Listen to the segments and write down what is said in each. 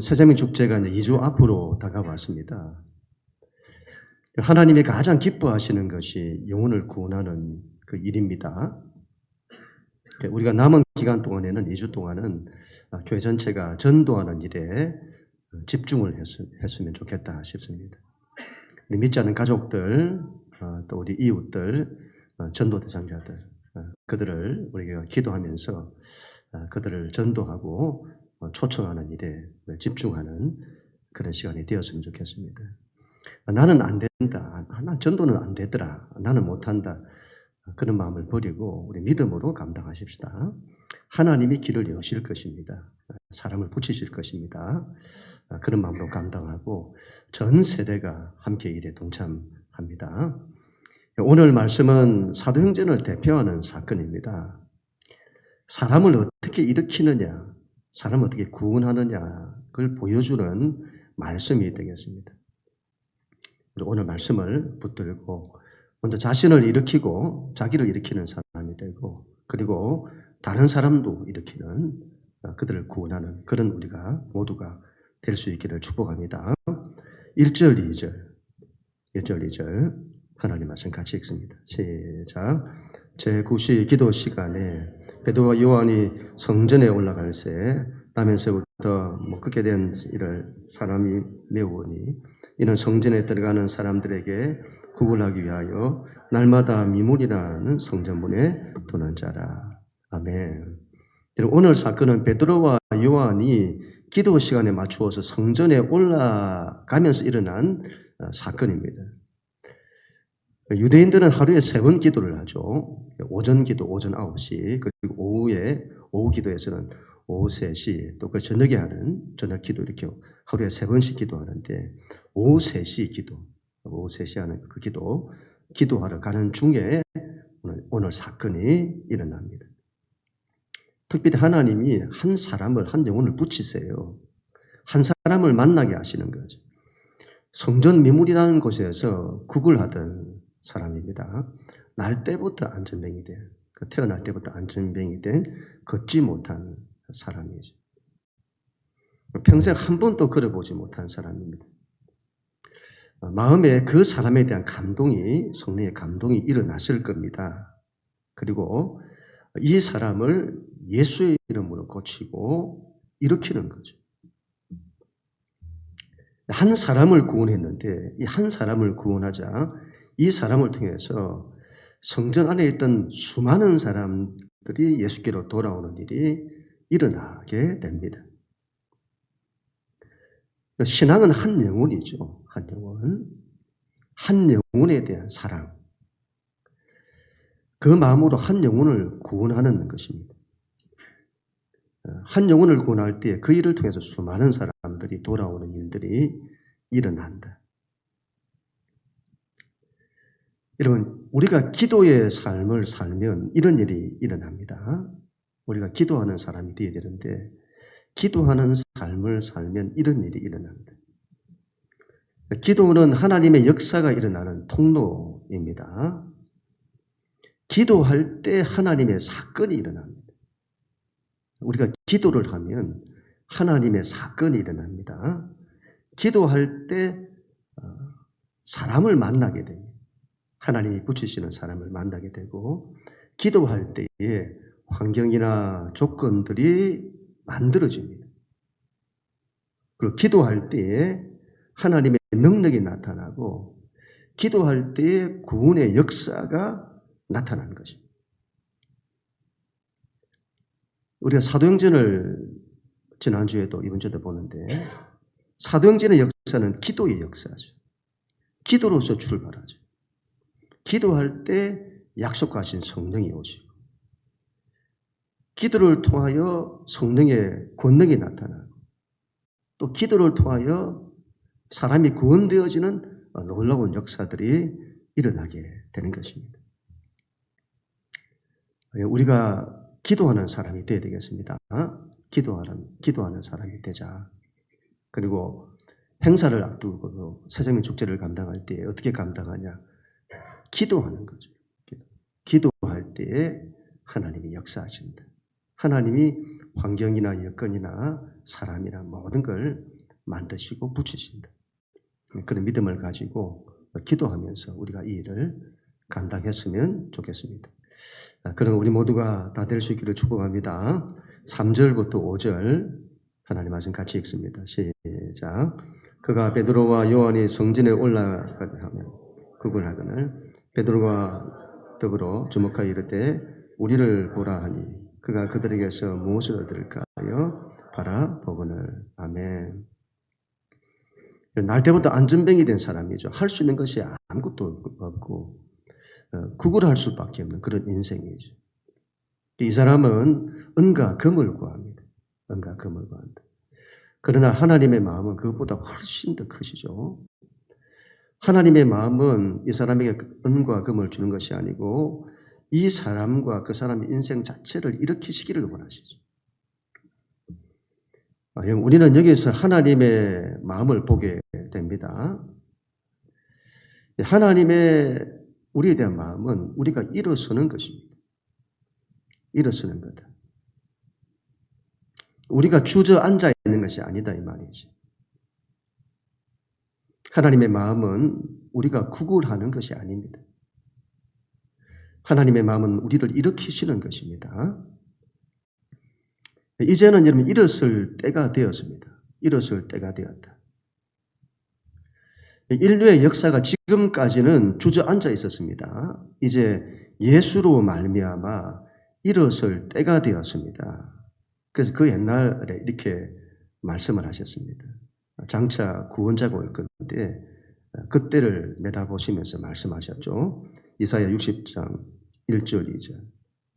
새생명 축제가 이제 2주 앞으로 다가왔습니다. 하나님이 가장 기뻐하시는 것이 영혼을 구원하는 그 일입니다. 우리가 남은 기간 동안에는 2주 동안은 교회 전체가 전도하는 일에 집중을 했으면 좋겠다 싶습니다. 믿지 않는 가족들, 또 우리 이웃들, 전도 대상자들, 그들을 우리가 기도하면서 그들을 전도하고 초청하는 일에 집중하는 그런 시간이 되었으면 좋겠습니다. 나는 안 된다. 난 전도는 안 되더라. 나는 못한다. 그런 마음을 버리고 우리 믿음으로 감당하십시다. 하나님이 길을 여실 것입니다. 사람을 붙이실 것입니다. 그런 마음으로 감당하고 전 세대가 함께 일에 동참합니다. 오늘 말씀은 사도행전을 대표하는 사건입니다. 사람을 어떻게 일으키느냐, 사람을 어떻게 구원하느냐, 그걸 보여주는 말씀이 되겠습니다. 오늘 말씀을 붙들고 먼저 자신을 일으키고 자기를 일으키는 사람이 되고, 그리고 다른 사람도 일으키는, 그들을 구원하는 그런 우리가 모두가 될 수 있기를 축복합니다. 1절, 2절, 1절, 2절 하나님 말씀 같이 읽습니다. 시작. 제9시 기도 시간에 베드로와 요한이 성전에 올라갈새 나면서부터 크게 된 일을 사람이 메우니 이는 성전에 들어가는 사람들에게 구걸하기 위하여 날마다 미문이라는 성전문에 도는 자라. 아멘. 오늘 사건은 베드로와 요한이 기도 시간에 맞추어서 성전에 올라가면서 일어난 사건입니다. 유대인들은 하루에 3번 기도를 하죠. 오전 기도, 오전 9시, 그리고 오후 기도에서는 오후 3시, 또 그 저녁에 하는 저녁 기도 이렇게 하루에 3번씩 기도하는데, 오후 3시 기도, 오후 3시 하는 그 기도하러 가는 중에 오늘 사건이 일어납니다. 특별히 하나님이 한 사람을, 한 영혼을 붙이세요. 한 사람을 만나게 하시는 거죠. 성전 미물이라는 곳에서 구걸하던 사람입니다. 날 때부터 안전병이 된, 태어날 때부터 안전병이 된 걷지 못한 사람이죠. 평생 한 번도 걸어보지 못한 사람입니다. 마음에 그 사람에 대한 감동이, 성령의 감동이 일어났을 겁니다. 그리고 이 사람을 예수의 이름으로 고치고 일으키는 거죠. 한 사람을 구원했는데 이 한 사람을 구원하자 이 사람을 통해서 성전 안에 있던 수많은 사람들이 예수께로 돌아오는 일이 일어나게 됩니다. 신앙은 한 영혼이죠. 한 영혼. 한 영혼에 대한 사랑. 그 마음으로 한 영혼을 구원하는 것입니다. 한 영혼을 구원할 때 그 일을 통해서 수많은 사람들이 돌아오는 일들이 일어난다. 여러분, 우리가 기도의 삶을 살면 이런 일이 일어납니다. 우리가 기도하는 사람이 되어야 되는데 기도하는 삶을 살면 이런 일이 일어납니다. 기도는 하나님의 역사가 일어나는 통로입니다. 기도할 때 하나님의 사건이 일어납니다. 우리가 기도를 하면 하나님의 사건이 일어납니다. 기도할 때 사람을 만나게 됩니다. 하나님이 붙이시는 사람을 만나게 되고, 기도할 때에 환경이나 조건들이 만들어집니다. 그리고 기도할 때에 하나님의 능력이 나타나고, 기도할 때에 구원의 역사가 나타나는 것입니다. 우리가 사도행전을 지난주에도 이번주에도 보는데, 사도행전의 역사는 기도의 역사죠. 기도로서 출발하죠. 기도할 때 약속하신 성령이 오시고, 기도를 통하여 성령의 권능이 나타나고, 또 기도를 통하여 사람이 구원되어지는 놀라운 역사들이 일어나게 되는 것입니다. 우리가 기도하는 사람이 되어야 되겠습니다. 기도하는 사람이 되자. 그리고 행사를 앞두고 새생명 축제를 감당할 때 어떻게 감당하냐? 기도하는 거죠. 기도할 때에 하나님이 역사하신다. 하나님이 환경이나 여건이나 사람이나 모든 걸 만드시고 붙이신다. 그런 믿음을 가지고 기도하면서 우리가 이 일을 감당했으면 좋겠습니다. 그럼 우리 모두가 다 될 수 있기를 축복합니다. 3절부터 5절 하나님 말씀 같이 읽습니다. 시작. 그가 베드로와 요한이 성전에 올라가게 하면 그걸 하거늘 베드로가 더불어 주목하여 이르되 우리를 보라 하니 그가 그들에게서 무엇을 얻을까 하여 바라보거늘. 아멘. 날 때부터 안전뱅이 된 사람이죠. 할 수 있는 것이 아무것도 없고 구걸할 수밖에 없는 그런 인생이죠. 이 사람은 은과 금을 구합니다. 은과 금을 구한다. 그러나 하나님의 마음은 그것보다 훨씬 더 크시죠. 하나님의 마음은 이 사람에게 은과 금을 주는 것이 아니고 이 사람과 그 사람의 인생 자체를 일으키시기를 원하시죠. 우리는 여기서 하나님의 마음을 보게 됩니다. 하나님의 우리에 대한 마음은 우리가 일어서는 것입니다. 일어서는 거다. 우리가 주저앉아 있는 것이 아니다 이 말이지. 하나님의 마음은 우리가 구걸하는 것이 아닙니다. 하나님의 마음은 우리를 일으키시는 것입니다. 이제는 여러분 일어설 때가 되었습니다. 일어설 때가 되었다. 인류의 역사가 지금까지는 주저앉아 있었습니다. 이제 예수로 말미암아 일어설 때가 되었습니다. 그래서 그 옛날에 이렇게 말씀을 하셨습니다. 장차 구원자가 올 건데 그때를 내다보시면서 말씀하셨죠. 이사야 60장 1절 2절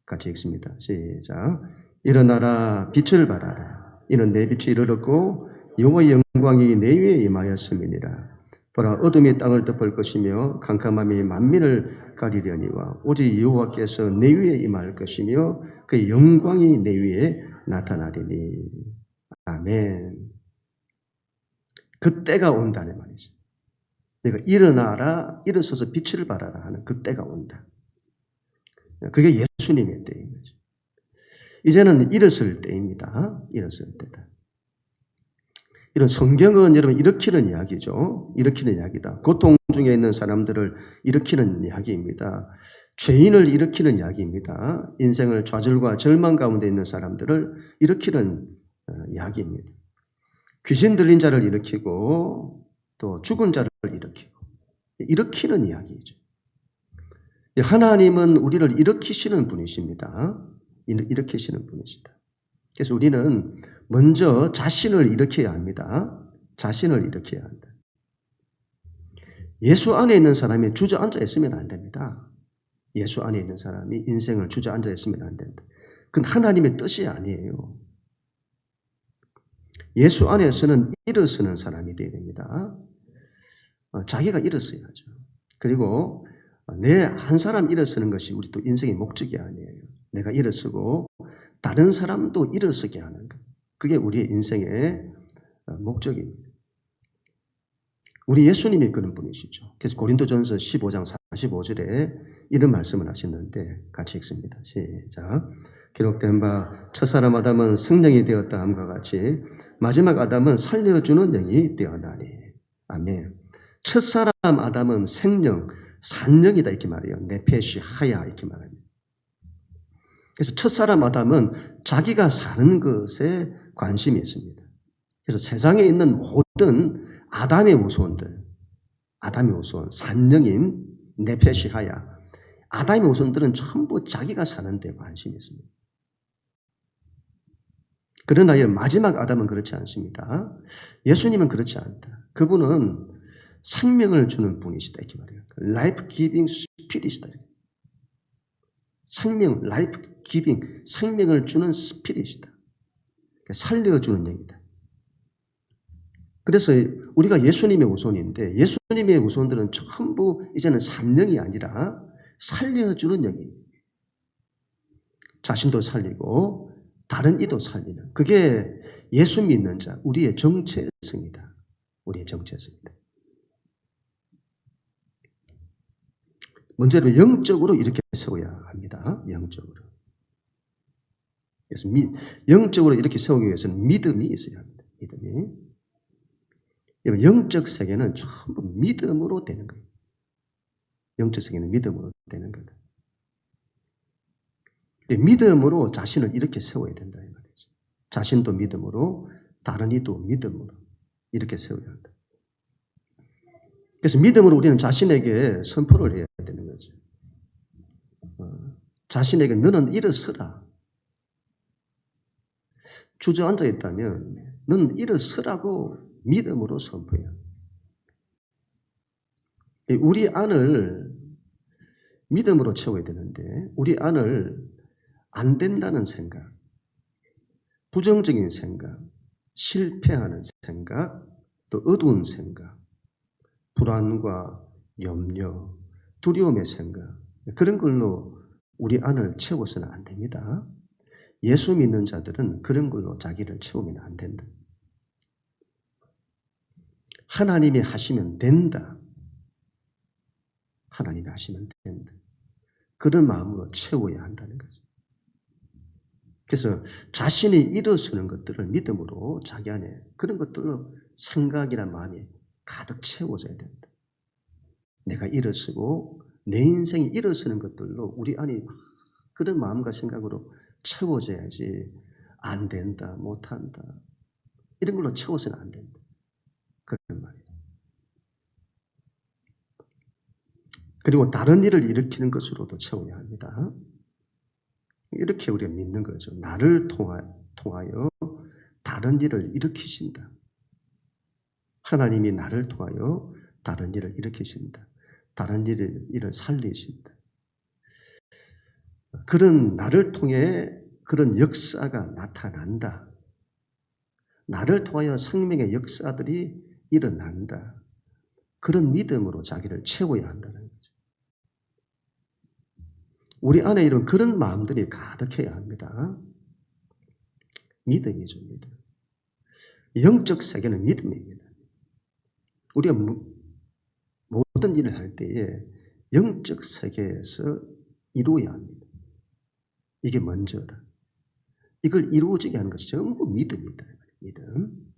같이 읽습니다. 시작. 일어나라 빛을 발하라. 이는 내 빛이 이르렀고 여호와의 영광이 내 위에 임하였음이니라. 보라 어둠이 땅을 덮을 것이며 캄캄함이 만민을 가리려니와 오직 여호와께서 내 위에 임할 것이며 그의 영광이 내 위에 나타나리니. 아멘. 그때가 온다는 말이죠. 내가 일어나라, 일어서서 빛을 발하라 하는 그때가 온다. 그게 예수님의 때인 거죠. 이제는 일어설 때입니다. 일어설 때다. 이런 성경은 여러분 일으키는 이야기죠. 일으키는 이야기다. 고통 중에 있는 사람들을 일으키는 이야기입니다. 죄인을 일으키는 이야기입니다. 인생을 좌절과 절망 가운데 있는 사람들을 일으키는 이야기입니다. 귀신 들린 자를 일으키고 또 죽은 자를 일으키는 이야기죠. 하나님은 우리를 일으키시는 분이십니다. 일으키시는 분이시다. 그래서 우리는 먼저 자신을 일으켜야 합니다. 자신을 일으켜야 한다. 예수 안에 있는 사람이 주저앉아 있으면 안 됩니다. 예수 안에 있는 사람이 인생을 주저앉아 있으면 안 된다. 그건 하나님의 뜻이 아니에요. 예수 안에서는 일어서는 사람이 되어야 됩니다. 자기가 일어서야죠. 그리고 내 한 사람 일어서는 것이 우리 또 인생의 목적이 아니에요. 내가 일어서고 다른 사람도 일어서게 하는 것. 그게 우리의 인생의 목적입니다. 우리 예수님이 그런 분이시죠. 그래서 고린도전서 15장 45절에 이런 말씀을 하시는데 같이 읽습니다. 시작. 기록된 바 첫사람 아담은 생명이 되었다 함과 같이 마지막 아담은 살려주는 영이 되었나니. 아멘. 첫사람 아담은 생명, 산영이다 이렇게 말해요. 네페시 하야 이렇게 말합니다. 그래서 첫사람 아담은 자기가 사는 것에 관심이 있습니다. 그래서 세상에 있는 모든 아담의 후손들, 아담의 후손, 산영인 네페시 하야, 아담의 후손들은 전부 자기가 사는 데 관심이 있습니다. 그러나 마지막 아담은 그렇지 않습니다. 예수님은 그렇지 않다. 그분은 생명을 주는 분이시다 이렇게 말해요. 라이프 기빙 스피릿이다. 생명, 라이프 기빙, 생명을 주는 스피릿이다. 살려주는 영이다. 그래서 우리가 예수님의 후손인데 예수님의 후손들은 전부 이제는 산영이 아니라 살려주는 영입니다. 자신도 살리고 다른 이도 살리는 그게 예수 믿는 자, 우리의 정체성이다. 우리의 정체성이다. 먼저 영적으로 이렇게 세워야 합니다. 영적으로. 그래서 영적으로 이렇게 세우기 위해서는 믿음이 있어야 합니다. 믿음이. 영적 세계는 전부 믿음으로 되는 거예요. 영적 세계는 믿음으로 되는 거예요. 믿음으로 자신을 이렇게 세워야 된다 이 말이죠. 자신도 믿음으로, 다른 이도 믿음으로 이렇게 세워야 한다. 그래서 믿음으로 우리는 자신에게 선포를 해야 되는 거죠. 자신에게 너는 일어서라. 주저앉아 있다면 너는 일어서라고 믿음으로 선포해야 합니다. 우리 안을 믿음으로 채워야 되는데 우리 안을 안 된다는 생각, 부정적인 생각, 실패하는 생각, 또 어두운 생각, 불안과 염려, 두려움의 생각, 그런 걸로 우리 안을 채워서는 안 됩니다. 예수 믿는 자들은 그런 걸로 자기를 채우면 안 된다. 하나님이 하시면 된다. 하나님이 하시면 된다. 그런 마음으로 채워야 한다는 거죠. 그래서 자신이 일어서는 것들을 믿음으로 자기 안에 그런 것들로 생각이나 마음이 가득 채워져야 된다. 내가 일어서고 내 인생이 일어서는 것들로 우리 안이 그런 마음과 생각으로 채워져야지 안 된다, 못한다. 이런 걸로 채워서는 안 된다. 그런 말이에요. 그리고 다른 일을 일으키는 것으로도 채워야 합니다. 이렇게 우리가 믿는 거죠. 나를 통하여 다른 일을 일으키신다. 하나님이 나를 통하여 다른 일을 일으키신다. 다른 일을 살리신다. 그런 나를 통해 그런 역사가 나타난다. 나를 통하여 생명의 역사들이 일어난다. 그런 믿음으로 자기를 채워야 한다는 거죠. 우리 안에 이런 그런 마음들이 가득해야 합니다. 믿음이죠, 믿음. 영적 세계는 믿음입니다. 우리가 모든 일을 할 때에 영적 세계에서 이루어야 합니다. 이게 먼저다. 이걸 이루어지게 하는 것이 전부 믿음이다. 믿음.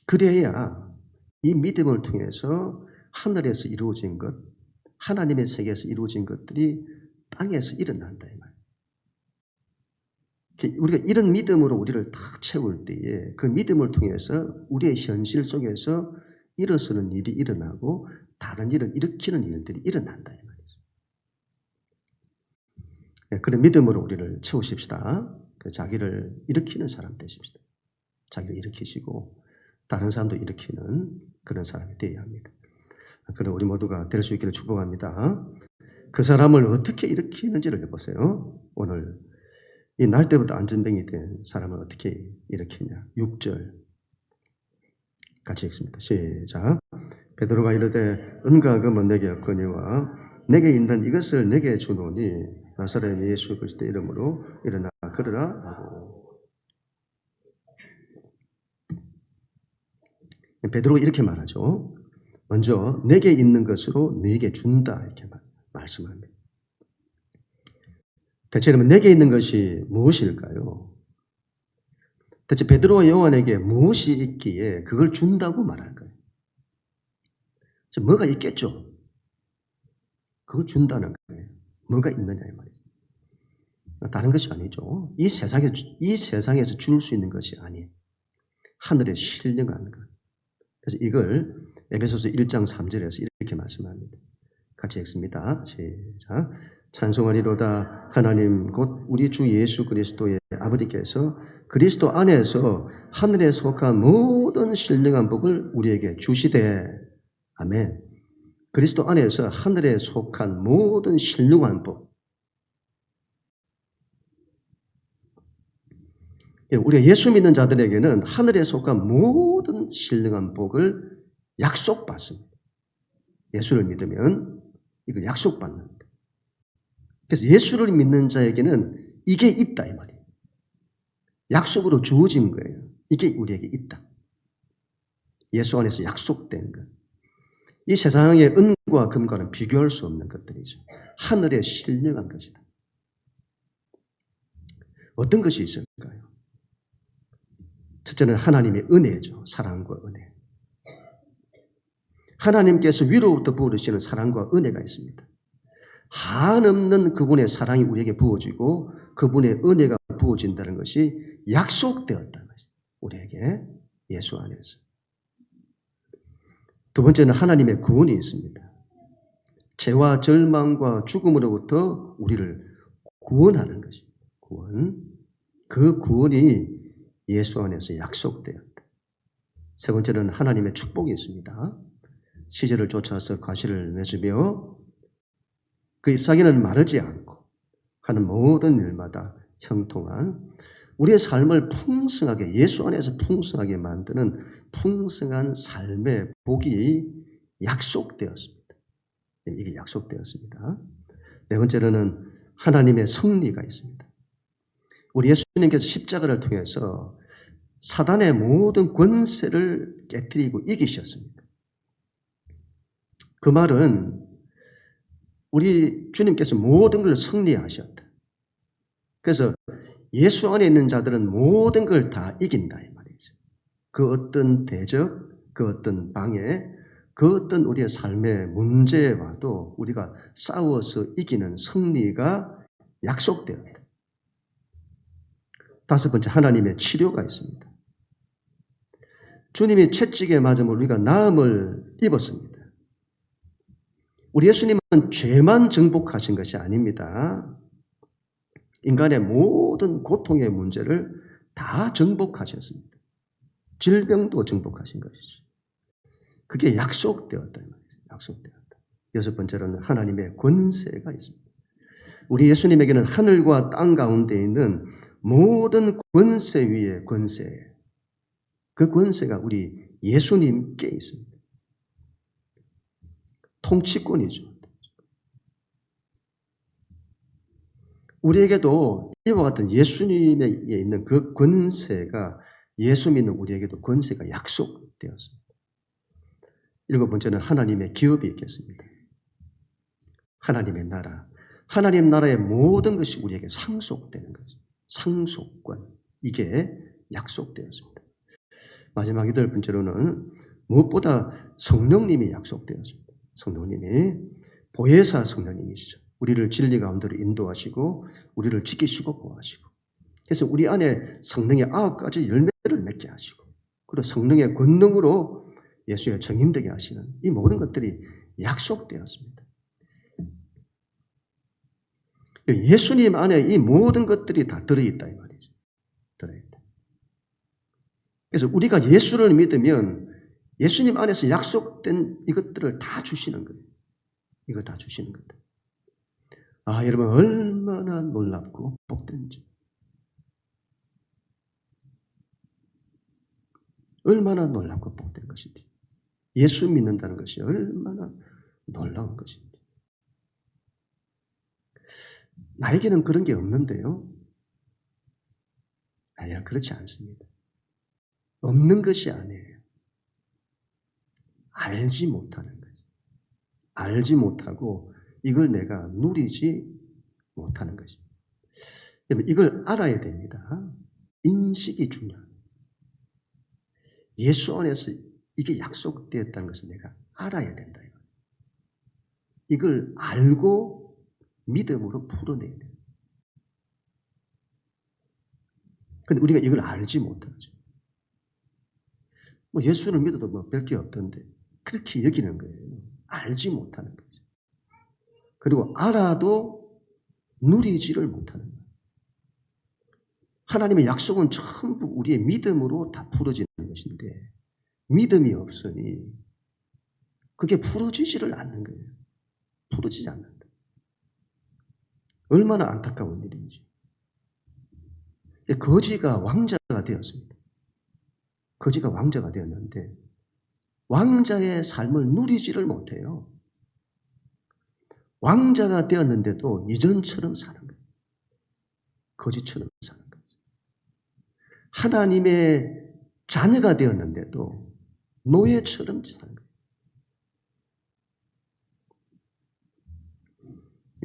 그래야 이 믿음을 통해서 하늘에서 이루어진 것, 하나님의 세계에서 이루어진 것들이 땅에서 일어난다. 이 말. 우리가 이런 믿음으로 우리를 다 채울 때에 그 믿음을 통해서 우리의 현실 속에서 일어서는 일이 일어나고 다른 일을 일으키는 일들이 일어난다. 이 말이죠. 그런 믿음으로 우리를 채우십시다. 자기를 일으키는 사람 되십시다. 자기를 일으키시고 다른 사람도 일으키는 그런 사람이 되어야 합니다. 그럼 우리 모두가 될 수 있기를 축복합니다. 그 사람을 어떻게 일으키는지를 해보세요. 오늘 이 날 때부터 안전뱅이 된 사람을 어떻게 일으키냐. 6절 같이 읽습니다. 시작. 베드로가 이르되 은과 금은 내게 없거니와 내게 있는 이것을 내게 주노니 나사렛 예수 그리스도의 이름으로 일어나 걸으라 하고. 베드로가 이렇게 말하죠. 먼저 내게 있는 것으로 네게 준다 이렇게 말씀합니다. 대체 그러면 내게 있는 것이 무엇일까요? 대체 베드로와 요한에게 무엇이 있기에 그걸 준다고 말할까요? 뭐가 있겠죠? 그걸 준다는 거예요. 뭐가 있느냐 이 말이죠. 다른 것이 아니죠. 이 세상에서 줄 수 있는 것이 아니에요. 하늘에 신령한 것. 그래서 이걸 에베소서 1장 3절에서 이렇게 말씀합니다. 같이 읽습니다. 시작. 찬송하리로다 하나님 곧 우리 주 예수 그리스도의 아버지께서 그리스도 안에서 하늘에 속한 모든 신령한 복을 우리에게 주시되. 아멘. 그리스도 안에서 하늘에 속한 모든 신령한 복. 우리가 예수 믿는 자들에게는 하늘에 속한 모든 신령한 복을 약속받습니다. 예수를 믿으면 이걸 약속받는다. 그래서 예수를 믿는 자에게는 이게 있다 이 말이에요. 약속으로 주어진 거예요. 이게 우리에게 있다. 예수 안에서 약속된 것. 이 세상의 은과 금과는 비교할 수 없는 것들이죠. 하늘의 신령한 것이다. 어떤 것이 있을까요? 첫째는 하나님의 은혜죠. 사랑과 은혜. 하나님께서 위로부터 부어주시는 사랑과 은혜가 있습니다. 한없는 그분의 사랑이 우리에게 부어지고 그분의 은혜가 부어진다는 것이 약속되었다는 것이 우리에게 예수 안에서. 두 번째는 하나님의 구원이 있습니다. 죄와 절망과 죽음으로부터 우리를 구원하는 것입니다. 구원. 그 구원이 예수 안에서 약속되었다. 세 번째는 하나님의 축복이 있습니다. 시절을 쫓아서 과실을 맺으며 그 잎사귀는 마르지 않고 하는 모든 일마다 형통한 우리의 삶을 풍성하게 예수 안에서 풍성하게 만드는 풍성한 삶의 복이 약속되었습니다. 이게 약속되었습니다. 네 번째로는 하나님의 섭리가 있습니다. 우리 예수님께서 십자가를 통해서 사단의 모든 권세를 깨뜨리고 이기셨습니다. 그 말은 우리 주님께서 모든 걸 승리하셨다. 그래서 예수 안에 있는 자들은 모든 걸 다 이긴다 이 말이죠. 그 어떤 대적, 그 어떤 방해, 그 어떤 우리의 삶의 문제와도 우리가 싸워서 이기는 승리가 약속되었다. 다섯 번째, 하나님의 치료가 있습니다. 주님이 채찍에 맞음으로 우리가 나음을 입었습니다. 우리 예수님은 죄만 정복하신 것이 아닙니다. 인간의 모든 고통의 문제를 다 정복하셨습니다. 질병도 정복하신 것이죠. 그게 약속되었다. 약속되었다. 여섯 번째로는 하나님의 권세가 있습니다. 우리 예수님에게는 하늘과 땅 가운데 있는 모든 권세 위에 권세. 그 권세가 우리 예수님께 있습니다. 통치권이죠. 우리에게도 이와 같은 예수님에게 있는 그 권세가 예수 믿는 우리에게도 권세가 약속되었습니다. 일곱 번째는 하나님의 기업이 있겠습니다. 하나님의 나라. 하나님 나라의 모든 것이 우리에게 상속되는 거죠. 상속권. 이게 약속되었습니다. 마지막 여덟 번째로는 무엇보다 성령님이 약속되었습니다. 성령님이 보혜사 성령님이시죠. 우리를 진리 가운데로 인도하시고 우리를 지키시고 보호하시고 그래서 우리 안에 성령의 9가지 열매를 맺게 하시고 그리고 성령의 권능으로 예수의 증인되게 하시는 이 모든 것들이 약속되었습니다. 예수님 안에 이 모든 것들이 다 들어있다 이 말이죠. 들어있다. 그래서 우리가 예수를 믿으면 예수님 안에서 약속된 이것들을 다 주시는 거예요. 이걸 다 주시는 거예요. 아, 여러분 얼마나 놀랍고 복된지. 얼마나 놀랍고 복된 것인지. 예수 믿는다는 것이 얼마나 놀라운 것인지. 나에게는 그런 게 없는데요. 아니야, 그렇지 않습니다. 없는 것이 아니에요. 알지 못하는 거예요. 알지 못하고 이걸 내가 누리지 못하는 것입니다. 이걸 알아야 됩니다. 인식이 중요합니다. 예수 안에서 이게 약속되었다는 것을 내가 알아야 된다. 이걸 알고 믿음으로 풀어내야 돼요. 근데 우리가 이걸 알지 못하죠. 뭐 예수를 믿어도 뭐 별게 없던데 그렇게 여기는 거예요. 알지 못하는 거죠. 그리고 알아도 누리지를 못하는 거예요. 하나님의 약속은 전부 우리의 믿음으로 다 풀어지는 것인데 믿음이 없으니 그게 풀어지지를 않는 거예요. 풀어지지 않는다. 얼마나 안타까운 일인지. 거지가 왕자가 되었습니다. 거지가 왕자가 되었는데 왕자의 삶을 누리지를 못해요. 왕자가 되었는데도 이전처럼 사는 거예요. 거지처럼 사는 거예요. 하나님의 자녀가 되었는데도 노예처럼 사는 거예요.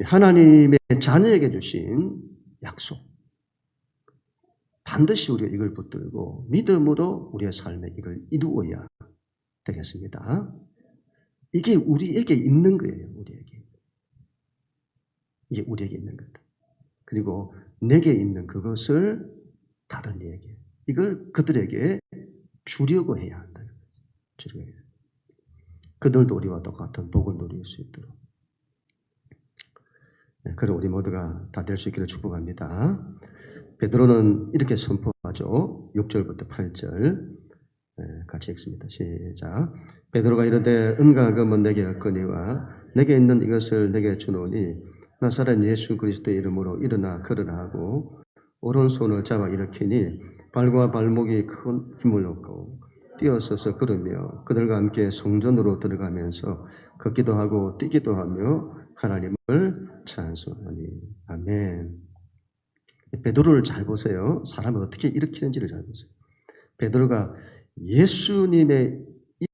하나님의 자녀에게 주신 약속. 반드시 우리가 이걸 붙들고 믿음으로 우리의 삶에 이걸 이루어야 되겠습니다. 이게 우리에게 있는 거예요. 우리에게. 이게 우리에게 있는 거다. 그리고 내게 있는 그것을 다른 이에게, 이걸 그들에게 주려고 해야 한다. 주려고 해야. 그들도 우리와 똑같은 복을 누릴 수 있도록. 그럼 우리 모두가 다 될 수 있기를 축복합니다. 베드로는 이렇게 선포하죠. 6절부터 8절 같이 읽습니다. 시작. 베드로가 이르되 은과 금은 내게 없거니와 내게 있는 이것을 내게 주노니 나사렛 예수 그리스도의 이름으로 일어나 걸으라 하고 오른손을 잡아 일으키니 발과 발목이 큰 힘을 얻고 뛰어서서 걸으며 그들과 함께 성전으로 들어가면서 걷기도 하고 뛰기도 하며 하나님을 찬송하니. 아멘. 베드로를 잘 보세요. 사람을 어떻게 일으키는지를 잘 보세요. 베드로가 예수님의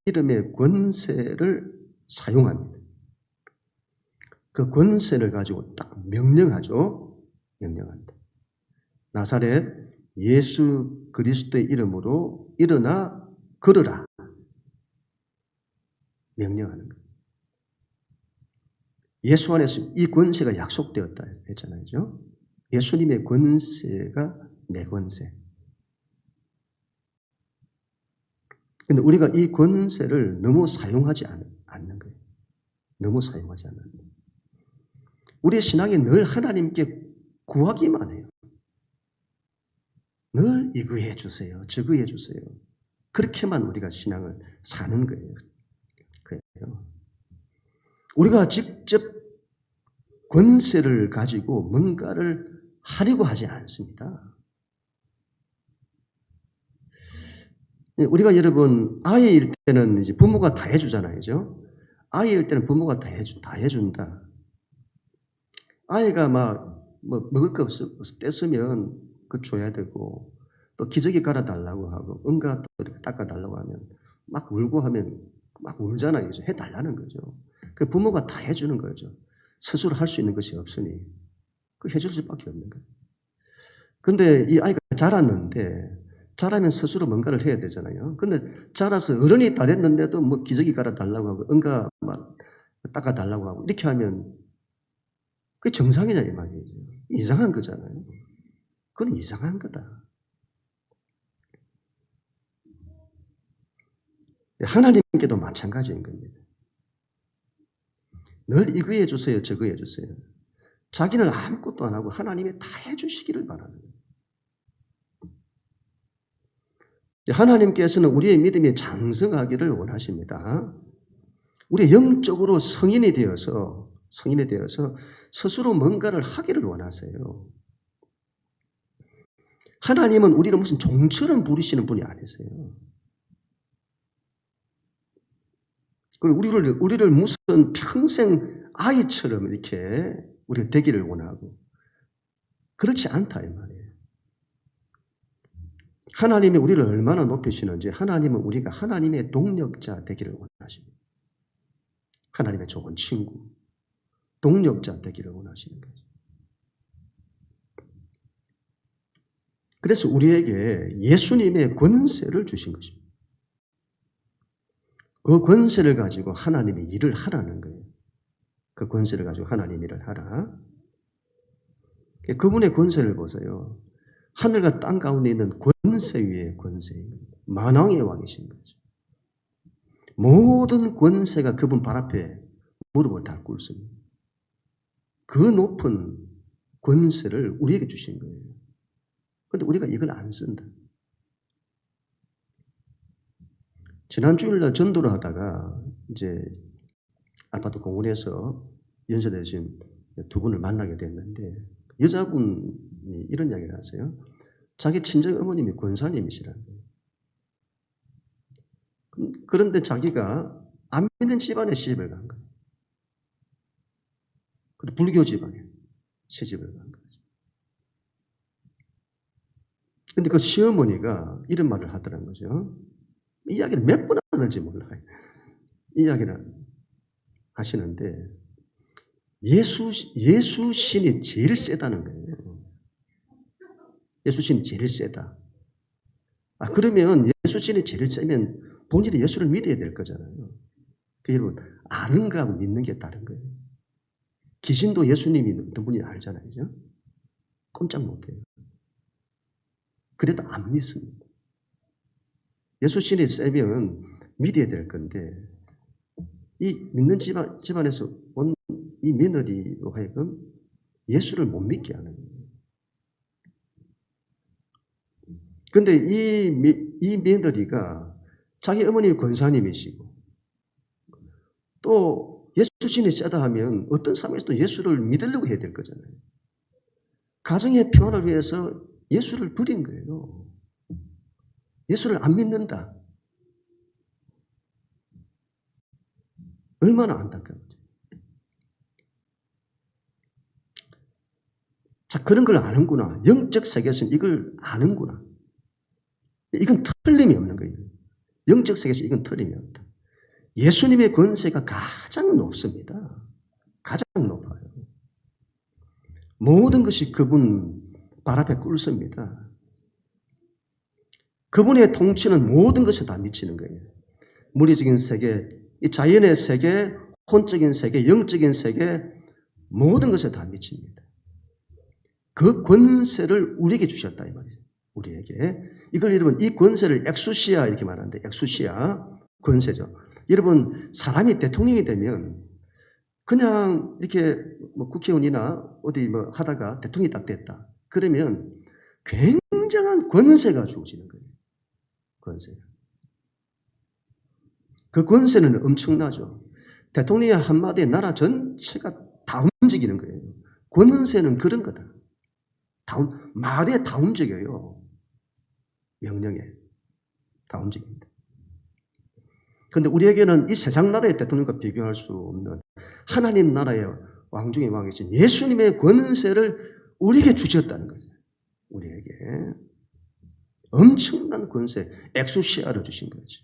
이름의 권세를 사용합니다. 그 권세를 가지고 딱 명령하죠. 명령한다. 나사렛 예수 그리스도의 이름으로 일어나 걸으라. 명령하는 거예요. 예수 안에서 이 권세가 약속되었다 했잖아요. 예수님의 권세가 내 권세. 근데 우리가 이 권세를 너무 사용하지 않는 거예요. 너무 사용하지 않는 거예요. 우리의 신앙이 늘 하나님께 구하기만 해요. 늘 이거 해주세요. 저거 해주세요. 그렇게만 우리가 신앙을 사는 거예요. 그래요. 우리가 직접 권세를 가지고 뭔가를 하려고 하지 않습니다. 우리가 여러분 아이일 때는 이제 부모가 다 해주잖아요. 아이일 때는 부모가 다 해준다. 아이가 먹을 거 뗐으면 그거 줘야 되고 또 기저귀 갈아달라고 하고 응가 또 이렇게 닦아달라고 하면 막 울고 하면 막 울잖아요. 해달라는 거죠. 그 부모가 다 해주는 거죠. 스스로 할 수 있는 것이 없으니 그 해줄 수밖에 없는 거예요. 근데 이 아이가 자라면 스스로 뭔가를 해야 되잖아요. 근데 자라서 어른이 다 됐는데도 뭐 기저귀 갈아달라고 하고 응가 막 닦아달라고 하고 이렇게 하면 그게 정상이냐 이 말이에요. 이상한 거잖아요. 그건 이상한 거다. 하나님께도 마찬가지인 겁니다. 늘 이거 해주세요, 저거 해주세요. 자기는 아무것도 안 하고 하나님이 다 해주시기를 바라는 거예요. 하나님께서는 우리의 믿음이 장성하기를 원하십니다. 우리 영적으로 성인이 되어서 스스로 뭔가를 하기를 원하세요. 하나님은 우리를 무슨 종처럼 부르시는 분이 아니세요. 그리고 우리를 무슨 평생 아이처럼 이렇게 우리가 되기를 원하고 그렇지 않다 이 말이에요. 하나님이 우리를 얼마나 높이시는지 하나님은 우리가 하나님의 동력자 되기를 원하십니다. 하나님의 좋은 친구, 동력자 되기를 원하시는 거죠. 그래서 우리에게 예수님의 권세를 주신 것입니다. 그 권세를 가지고 하나님의 일을 하라는 거예요. 그 권세를 가지고 하나님 일을 하라. 그분의 권세를 보세요. 하늘과 땅 가운데 있는 권세 위의 권세입니다. 만왕의 왕이신 거죠. 모든 권세가 그분 발 앞에 무릎을 다 꿇습니다. 그 높은 권세를 우리에게 주신 거예요. 그런데 우리가 이걸 안 쓴다. 지난 주일날 전도를 하다가 이제 아파트 공원에서 연세대신 두 분을 만나게 됐는데 여자분이 이런 이야기를 하세요. 자기 친정 어머님이 권사님이시라는 거예요. 그런데 자기가 안 믿는 집안에 시집을 간 거예요. 불교 집안에 시집을 간 거죠. 그런데 그 시어머니가 이런 말을 하더라는 거죠. 이 이야기를 몇 번 하는지 몰라요. 이 이야기를 하시는데 예수 신이 제일 세다는 거예요. 예수 신이 제일 세다. 그러면 예수 신이 제일 세면 본인이 예수를 믿어야 될 거잖아요. 여러분, 아는 거하고 믿는 게 다른 거예요. 귀신도 예수님이 어떤 분인지 알잖아요. 그죠? 꼼짝 못해요. 그래도 안 믿습니다. 예수 신이 세면 믿어야 될 건데, 이 믿는 집안에서 온 이 며느리로 하여금 예수를 못 믿게 하는 거예요. 근데 이 며느리가 자기 어머님이 권사님이시고, 또 예수 신이 세다 하면 어떤 상황에서도 예수를 믿으려고 해야 될 거잖아요. 가정의 평안을 위해서 예수를 버린 거예요. 예수를 안 믿는다. 얼마나 안타까운지. 자, 그런 걸 아는구나. 영적 세계에서는 이걸 아는구나. 이건 틀림이 없는 거예요. 영적 세계에서 이건 틀림이 없다. 예수님의 권세가 가장 높습니다. 가장 높아요. 모든 것이 그분 발 앞에 꿇습니다. 그분의 통치는 모든 것에 다 미치는 거예요. 물리적인 세계, 이 자연의 세계, 혼적인 세계, 영적인 세계, 모든 것에 다 미칩니다. 그 권세를 우리에게 주셨다 이 말이에요. 우리에게. 이걸 여러분 이 권세를 엑수시아 이렇게 말하는데 엑수시아 권세죠. 여러분 사람이 대통령이 되면 그냥 이렇게 뭐 국회의원이나 어디 뭐 하다가 대통령이 딱 됐다. 그러면 굉장한 권세가 주어지는 거예요. 권세. 그 권세는 엄청나죠. 대통령의 한마디에 나라 전체가 다 움직이는 거예요. 권세는 그런 거다. 말에 다 움직여요. 명령에 다 움직입니다. 그런데 우리에게는 이 세상 나라의 대통령과 비교할 수 없는 하나님 나라의 왕 중의 왕이신 예수님의 권세를 우리에게 주셨다는 거죠. 우리에게 엄청난 권세, 엑수시아를 주신 거죠.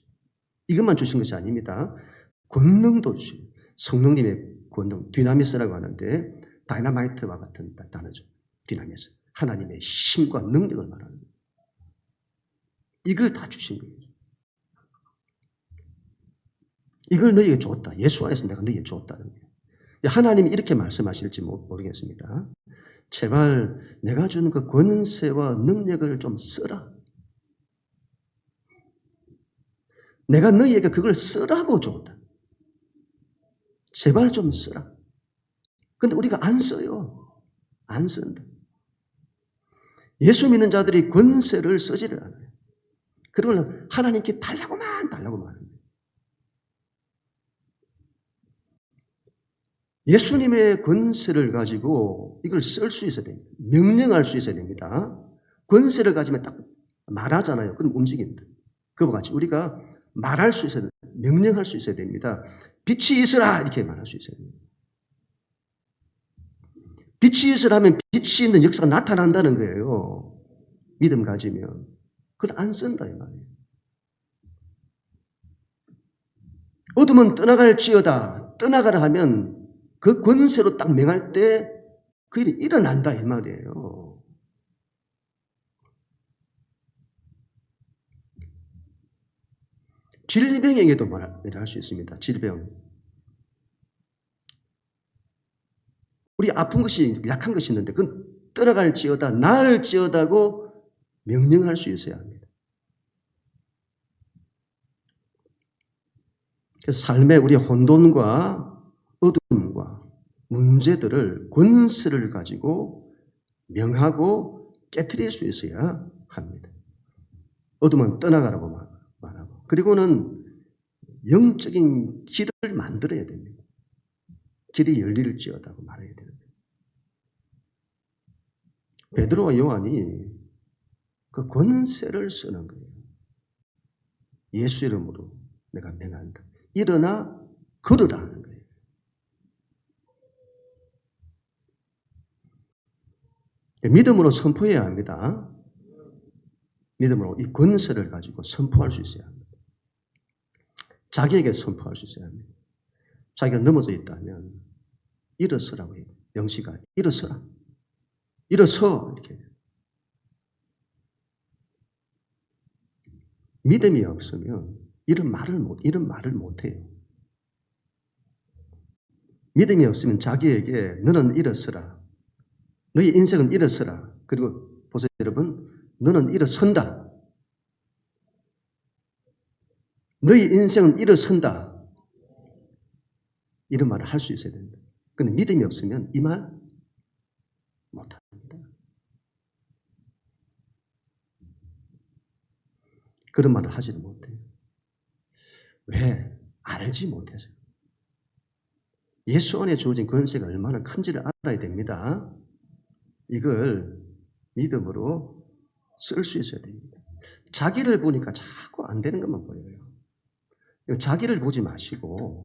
이것만 주신 것이 아닙니다. 권능도 주신 성령님의 권능, 디나미스라고 하는데 다이너마이트와 같은 단어죠. 디나미스. 하나님의 힘과 능력을 말하는 거예요. 이걸 다 주신 거예요. 이걸 너희에게 줬다. 예수 안에서 내가 너희에게 줬다는 거예요. 하나님이 이렇게 말씀하실지 모르겠습니다. 제발 내가 주는 그 권세와 능력을 좀 써라. 내가 너희에게 그걸 쓰라고 줬다. 제발 좀 쓰라. 근데 우리가 안 써요. 안 쓴다. 예수 믿는 자들이 권세를 쓰지를 않아요. 그러면 하나님께 달라고만 하는 거예요. 예수님의 권세를 가지고 이걸 쓸 수 있어야 됩니다. 명령할 수 있어야 됩니다. 권세를 가지면 딱 말하잖아요. 그럼 움직인다. 그와 같이 우리가 말할 수 있어야 됩니다. 명령할 수 있어야 됩니다. 빛이 있으라 이렇게 말할 수 있어야 됩니다. 빛이 있으라 하면 빛이 있는 역사가 나타난다는 거예요. 믿음 가지면. 그걸 안 쓴다 이 말이에요. 어둠은 떠나갈지어다. 떠나가라 하면 그 권세로 딱 명할 때 그 일이 일어난다 이 말이에요. 질병에게도 말할 수 있습니다. 질병. 우리 아픈 것이 약한 것이 있는데 그건 떠나갈지어다 나을지어다고 명령할 수 있어야 합니다. 그래서 삶의 우리 혼돈과 어둠과 문제들을 권세를 가지고 명하고 깨트릴 수 있어야 합니다. 어둠은 떠나가라고 말하고 그리고는 영적인 길을 만들어야 됩니다. 길이 열릴지어다고 말해야 됩니다. 베드로와 요한이 그 권세를 쓰는 거예요. 예수 이름으로 내가 명한다. 일어나 걸으라 하는 거예요. 믿음으로 선포해야 합니다. 믿음으로 이 권세를 가지고 선포할 수 있어야 합니다. 자기에게 선포할 수 있어야 합니다. 자기가 넘어져 있다면 일어서라고 해요. 영시가 일어서라. 일어서 이렇게. 믿음이 없으면 이런 말을 못 해요. 믿음이 없으면 자기에게 너는 일어서라. 너희 인생은 일어서라. 그리고 보세요, 여러분. 너는 일어선다. 너희 인생은 일어선다. 이런 말을 할 수 있어야 된다. 근데 믿음이 없으면 이 말 못합니다. 그런 말을 하지는 못해요. 왜? 알지 못해서. 예수 안에 주어진 권세가 얼마나 큰지를 알아야 됩니다. 이걸 믿음으로 쓸 수 있어야 됩니다. 자기를 보니까 자꾸 안 되는 것만 보여요. 자기를 보지 마시고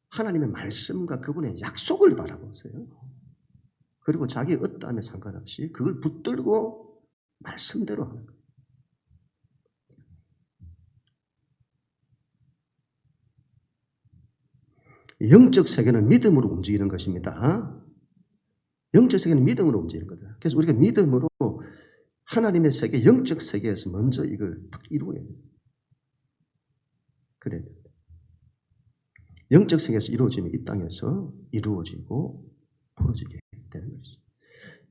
하나님의 말씀과 그분의 약속을 바라보세요. 그리고 자기의 어떠함에 상관없이 그걸 붙들고 말씀대로 하는 거예요. 영적 세계는 믿음으로 움직이는 것입니다. 영적 세계는 믿음으로 움직이는 거다. 그래서 우리가 믿음으로 하나님의 세계, 영적 세계에서 먼저 이걸 딱 이루어야 돼요. 그래야 돼요. 영적 세계에서 이루어지면 이 땅에서 이루어지고 풀어지게 되는 것이죠.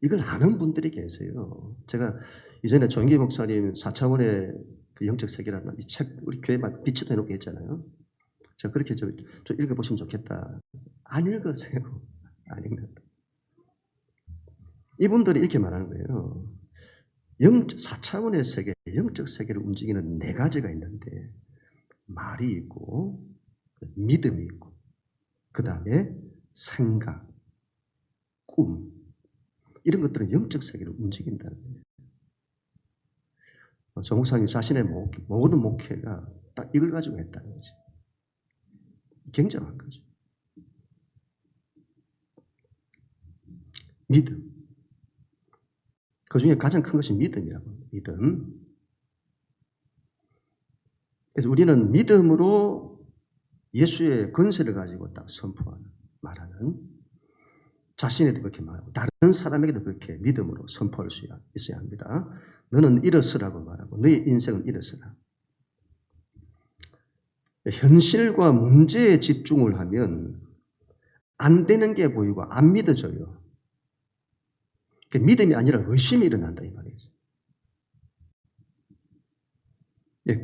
이걸 아는 분들이 계세요. 제가 이전에 조영기 목사님 4차원의 그 영적 세계라는 이 책 우리 교회에 비치도 해놓고 했잖아요. 제가 그렇게 좀 읽어보시면 좋겠다. 안 읽으세요. 안 읽는다. 이분들이 이렇게 말하는 거예요. 4차원의 세계, 영적 세계를 움직이는 4가지가 있는데 말이 있고 믿음이 있고 그 다음에 생각, 꿈 이런 것들은 영적 세계를 움직인다는 거예요. 조 목사님 자신의 모든 목회가 딱 이걸 가지고 했다는 거지. 굉장한 거죠. 믿음. 그 중에 가장 큰 것이 믿음이라고 합니다. 믿음. 그래서 우리는 믿음으로 예수의 권세를 가지고 딱 선포하는, 말하는 자신에도 그렇게 말하고 다른 사람에게도 그렇게 믿음으로 선포할 수 있어야 합니다. 너는 일어서라고 말하고 너의 인생은 일어서라. 현실과 문제에 집중을 하면 안 되는 게 보이고 안 믿어져요. 믿음이 아니라 의심이 일어난다 이 말이죠.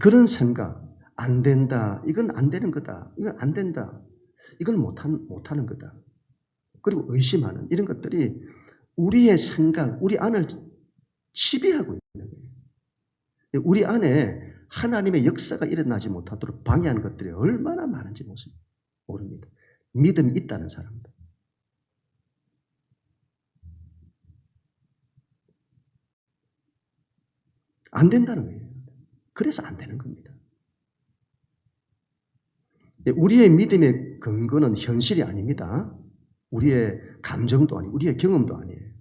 그런 생각, 안 된다, 이건 안 되는 거다, 이건 안 된다, 이건 못하는 거다. 그리고 의심하는 이런 것들이 우리의 생각, 우리 안을 지배하고 있는 거예요. 우리 안에 하나님의 역사가 일어나지 못하도록 방해하는 것들이 얼마나 많은지 모릅니다. 믿음이 있다는 사람들. 안 된다는 거예요. 그래서 안 되는 겁니다. 우리의 믿음의 근거는 현실이 아닙니다. 우리의 감정도 아니고 우리의 경험도 아니에요.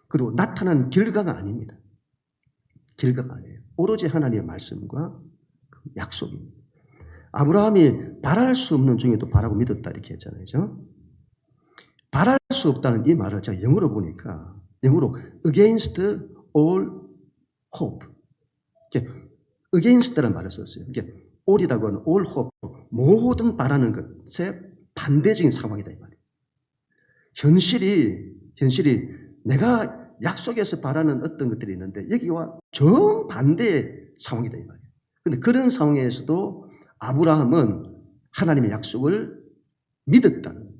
그리고 나타난 결과가 아닙니다. 결과가 아니에요. 오로지 하나님의 말씀과 약속입니다. 아브라함이 바랄 수 없는 중에도 바라고 믿었다 이렇게 했잖아요. 그렇죠? 바랄 수 없다는 이 말을 제가 영어로 보니까 영어로 against all hope. against라는 말을 썼어요. 이게 all이라고 하는 all hope, 모든 바라는 것에 반대적인 상황이다 이 말이에요. 현실이 내가 약속에서 바라는 어떤 것들이 있는데 여기와 정반대의 상황이다 이 말이에요. 그런데 그런 상황에서도 아브라함은 하나님의 약속을 믿었다는 거예요.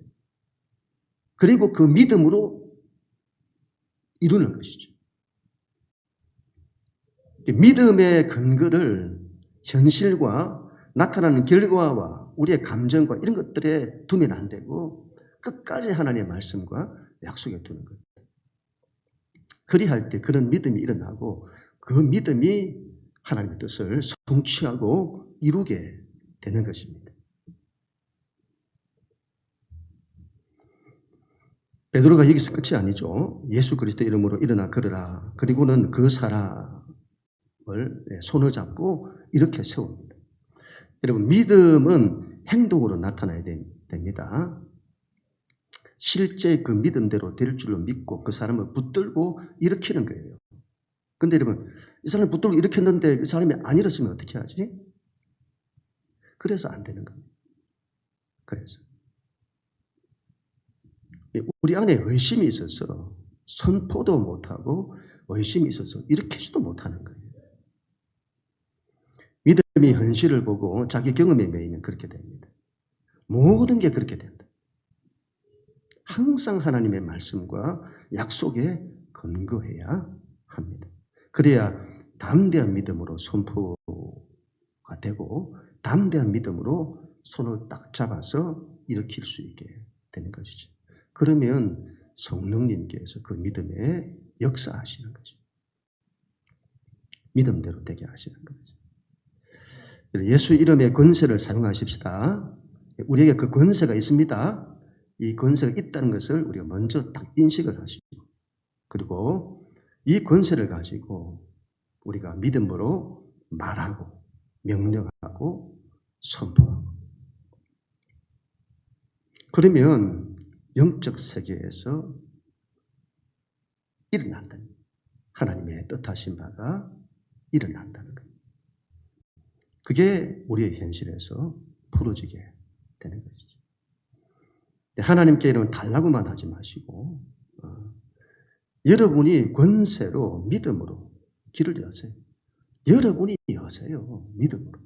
그리고 그 믿음으로 이루는 것이죠. 믿음의 근거를 현실과 나타나는 결과와 우리의 감정과 이런 것들에 두면 안 되고 끝까지 하나님의 말씀과 약속에 두는 거예요. 그리할 때 그런 믿음이 일어나고 그 믿음이 하나님의 뜻을 성취하고 이루게 되는 것입니다. 베드로가 여기서 끝이 아니죠. 예수 그리스도 이름으로 일어나 걸으라. 그리고는 그 사람을 손을 잡고 이렇게 세웁니다. 여러분 믿음은 행동으로 나타나야 됩니다. 실제 그 믿음대로 될 줄로 믿고 그 사람을 붙들고 일으키는 거예요. 근데 여러분, 이 사람이 붙들고 이렇게 했는데 이 사람이 안 일었으면 어떻게 하지? 그래서 안 되는 겁니다. 그래서. 우리 안에 의심이 있어서 선포도 못하고 의심이 있어서 일으키지도 못하는 거예요. 믿음이 현실을 보고 자기 경험에 매이면 그렇게 됩니다. 모든 게 그렇게 된다. 항상 하나님의 말씀과 약속에 근거해야 합니다. 그래야 담대한 믿음으로 선포가 되고 담대한 믿음으로 손을 딱 잡아서 일으킬 수 있게 되는 것이죠. 그러면 성령님께서 그 믿음에 역사하시는 거죠. 믿음대로 되게 하시는 거죠. 예수 이름의 권세를 사용하십시다. 우리에게 그 권세가 있습니다. 이 권세가 있다는 것을 우리가 먼저 딱 인식을 하시고, 그리고 이 권세를 가지고 우리가 믿음으로 말하고 명령하고 선포하고, 그러면 영적 세계에서 일어난다는, 하나님의 뜻하신 바가 일어난다는 거예요. 그게 우리의 현실에서 풀어지게 되는 것이죠. 하나님께 이러면 달라고만 하지 마시고 여러분이 권세로 믿음으로 길을 여세요. 여러분이 여세요. 믿음으로.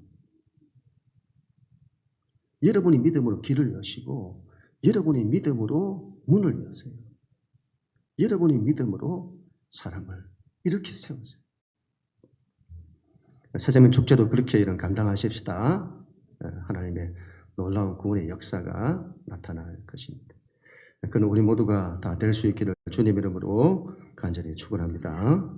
여러분이 믿음으로 길을 여시고 여러분이 믿음으로 문을 여세요. 여러분이 믿음으로 사람을 이렇게 세우세요. 세자면 축제도 그렇게 이런 감당하십시다. 하나님의 놀라운 구원의 역사가 나타날 것입니다. 그는 우리 모두가 다 될 수 있기를 주님 이름으로 간절히 축원합니다.